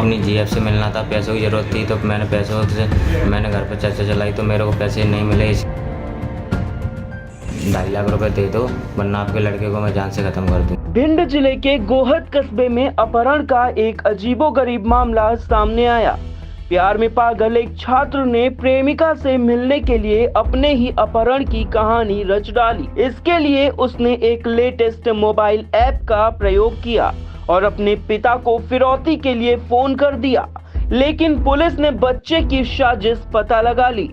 अपनी जीएफ से मिलना था, पैसों की ज़रूरत थी तो मैंने घर पर चर्चा चलाई तो मेरे को पैसे नहीं मिले। 2.5 लाख रुपए दे दो वरना आपके लड़के को मैं जान से ख़त्म कर दूँ। भिंड जिले के गोहद कस्बे में अपहरण का एक अजीबोगरीब मामला सामने आया। प्यार में पागल एक छात्र ने प्रेमिका से मिलने के लिए अपने ही अपहरण की कहानी रच डाली। इसके लिए उसने एक लेटेस्ट मोबाइल ऐप का प्रयोग किया और अपने पिता को फिरौती के लिए फोन कर दिया, लेकिन पुलिस ने बच्चे की साजिश पता लगा ली।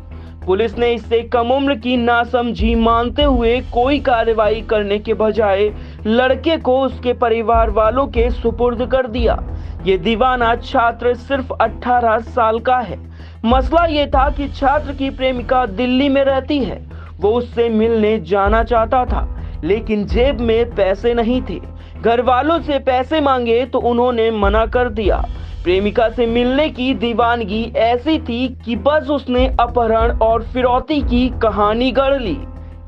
पुलिस ने इससे कम उम्र की नासमझी मानते हुए कोई कार्रवाई करने के बजाय लड़के को उसके परिवार वालों के सुपुर्द कर दिया। ये दीवाना छात्र सिर्फ 18 साल का है। मसला ये था कि छात्र की प्रेमिका दिल्ली में रहती है। वो उससे मिलने जाना चाहता था, लेकिन जेब में पैसे नहीं थे। घर वालों से पैसे मांगे तो उन्होंने मना कर दिया। प्रेमिका से मिलने की दीवानगी ऐसी थी कि बस उसने अपहरण और फिरौती की कहानी गढ़ ली।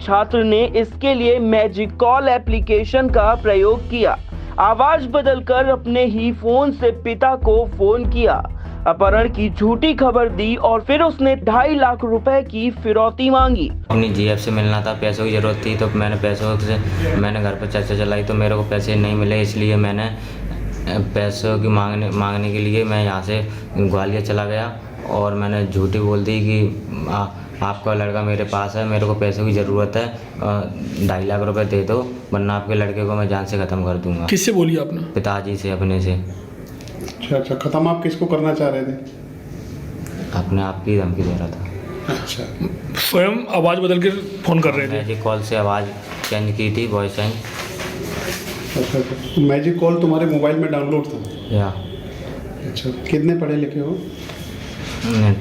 छात्र ने इसके लिए मैजिक कॉल एप्लीकेशन का प्रयोग किया, आवाज बदलकर अपने ही फोन से पिता को फोन किया, अपहरण की झूठी खबर दी और फिर उसने 2.5 लाख रुपए की फिरौती मांगी। अपनी जीएफ से मिलना था, पैसों की ज़रूरत थी तो मैंने घर पर चर्चा चलाई तो मेरे को पैसे नहीं मिले, इसलिए मैंने पैसों की मांगने के लिए मैं यहाँ से ग्वालियर चला गया और मैंने झूठी बोल दी कि आपका लड़का मेरे पास है, मेरे को पैसों की ज़रूरत है, 2.5 लाख रुपए दे दो वरना आपके लड़के को मैं जान से ख़त्म कर दूंगा। किससे बोली आपने? पिताजी से, अपने से। अच्छा, ख़त्म आप किसको करना चाह रहे थे? अपने आप की धमकी दे रहा था। अच्छा, स्वयं आवाज़ बदल कर फ़ोन कर रहे थे? मैजिक कॉल से आवाज़ चेंज की थी, वॉइस चेंज। अच्छा, तो मैजिक कॉल तुम्हारे मोबाइल में डाउनलोड था? या। अच्छा, कितने पढ़े लिखे हो?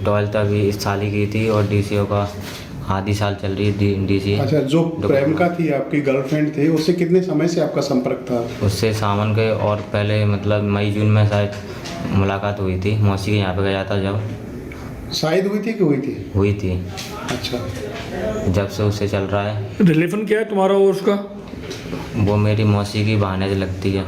12th अभी इस साल ही की थी और डीसीओ का आधी साल चल रही है डीसी। अच्छा, जो प्रेमिका थी आपकी गर्लफ्रेंड थी, उससे कितने समय से आपका संपर्क था? उससे सावन के और पहले मतलब मई जून में शायद मुलाकात हुई थी। मौसी के यहाँ पे गया था जब। शायद हुई थी कि हुई थी? हुई थी। अच्छा, जब से उससे चल रहा है। रिलेशन क्या है तुम्हारा और उसका? वो मेरी मौसी की बहाने से लगती है।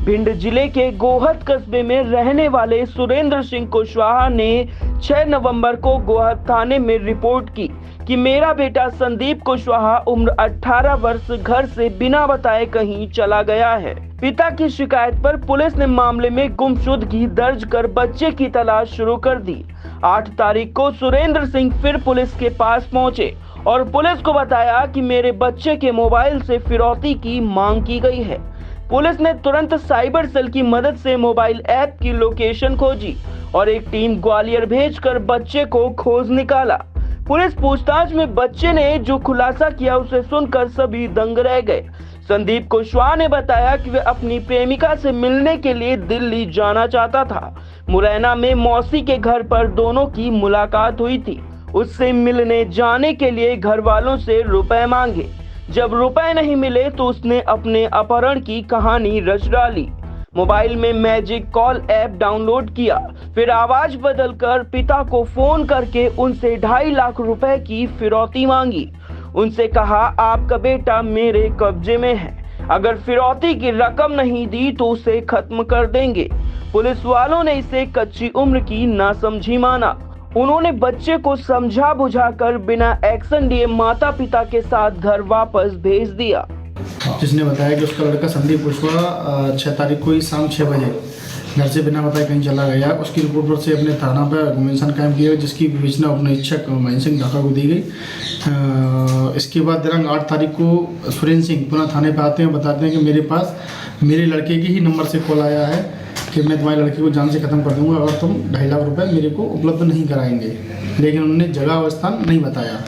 भिंड जिले के गोहद कस्बे में रहने वाले सुरेंद्र सिंह कुशवाहा ने 6 नवंबर को गोहद थाने में रिपोर्ट की कि मेरा बेटा संदीप कुशवाहा उम्र 18 वर्ष घर से बिना बताए कहीं चला गया है। पिता की शिकायत पर पुलिस ने मामले में गुमशुदगी दर्ज कर बच्चे की तलाश शुरू कर दी। 8 तारीख को सुरेंद्र सिंह फिर पुलिस के पास पहुंचे और पुलिस को बताया कि मेरे बच्चे के मोबाइल से फिरौती की मांग की गई है। पुलिस ने तुरंत साइबर सेल की मदद से मोबाइल ऐप की लोकेशन खोजी और एक टीम ग्वालियर भेजकर बच्चे को खोज निकाला। पुलिस पूछताछ में बच्चे ने जो खुलासा किया उसे सुनकर सभी दंग रह गए। संदीप कुशवाहा ने बताया कि वह अपनी प्रेमिका से मिलने के लिए दिल्ली जाना चाहता था। मुरैना में मौसी के घर पर दोनों की मुलाकात हुई थी। उससे मिलने जाने के लिए घर वालों से रुपए मांगे। जब रुपए नहीं मिले तो उसने अपने अपहरण की कहानी रच डाली। मोबाइल में मैजिक कॉल ऐप डाउनलोड किया, फिर आवाज बदलकर पिता को फोन करके उनसे 2.5 लाख रुपए की फिरौती मांगी। उनसे कहा आपका बेटा मेरे कब्जे में है, अगर फिरौती की रकम नहीं दी तो उसे खत्म कर देंगे। पुलिस वालों ने इसे कच्ची उम्र की नासमझी माना। उन्होंने बच्चे को समझा बुझाकर बिना एक्शन लिए माता पिता के साथ घर वापस भेज दिया। जिसने बताया कि उसका लड़का संदीप कुशवाहा 6 तारीख को ही शाम 6 बजे घर से बिना बताए कहीं चला गया। उसकी रिपोर्ट पर से अपने थाना पर मेंशन कायम किया जिसकी विवेचना अपने इच्छक महेंद्र सिंह ढाका को दी गई। इसके बाद दिनांक 8 तारीख को सुरेंद्र सिंह पुनः थाने पर आते हैं, बताते हैं कि मेरे पास मेरे लड़के के ही नंबर से कॉल आया है कि मैं तुम्हारे लड़के को जान से ख़त्म कर दूंगा अगर तुम 2.5 लाख रुपए मेरे को उपलब्ध नहीं कराएंगे। लेकिन उन्होंने जगह और स्थान नहीं बताया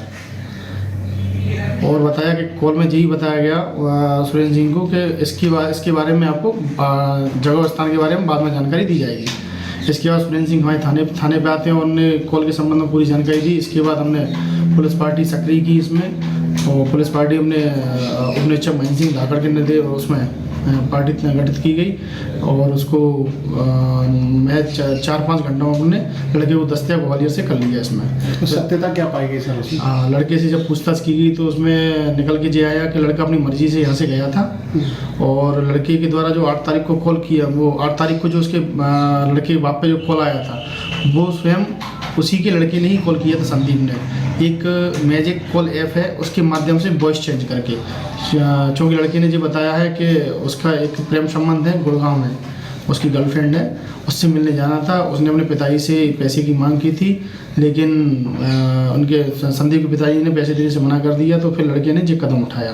और बताया कि कॉल में यही बताया गया सुरेंद्र सिंह को कि इसके बारे में आपको जगह और स्थान के बारे में बाद में जानकारी दी जाएगी। इसके बाद सुरेंद्र सिंह हमारे थाने पे आते हैं और उन्होंने कॉल के संबंध में पूरी जानकारी दी। इसके बाद हमने पुलिस पार्टी सक्रिय की इसमें और पुलिस पार्टी हमने उपनिरीक्षक महेंद्र सिंह धाकड़ के निर्देश उसमें पार्टी गठित की गई और उसको महज 4-5 घंटों में अपने लड़के को दस्तिया ग्वालियर से कर लिया इसमें। तो सत्यता क्या पाई गई सर उसमें? लड़के से जब पूछताछ की गई तो उसमें निकल के ये आया कि लड़का अपनी मर्जी से यहाँ से गया था और लड़के के द्वारा जो 8 तारीख को कॉल किया, वो 8 तारीख को जो उसके लड़के के बाप पे जो कॉल आया था वो स्वयं उसी के लड़के ने ही कॉल किया था, संदीप ने। एक मैजिक कॉल ऐप है, उसके माध्यम से वॉइस चेंज करके, चूँकि लड़के ने जो बताया है कि उसका एक प्रेम संबंध है गुड़गांव में, उसकी गर्लफ्रेंड है, उससे मिलने जाना था। उसने अपने पिताजी से पैसे की मांग की थी, लेकिन उनके संदीप के पिताजी ने पैसे देने से मना कर दिया, तो फिर लड़के ने ये कदम उठाया।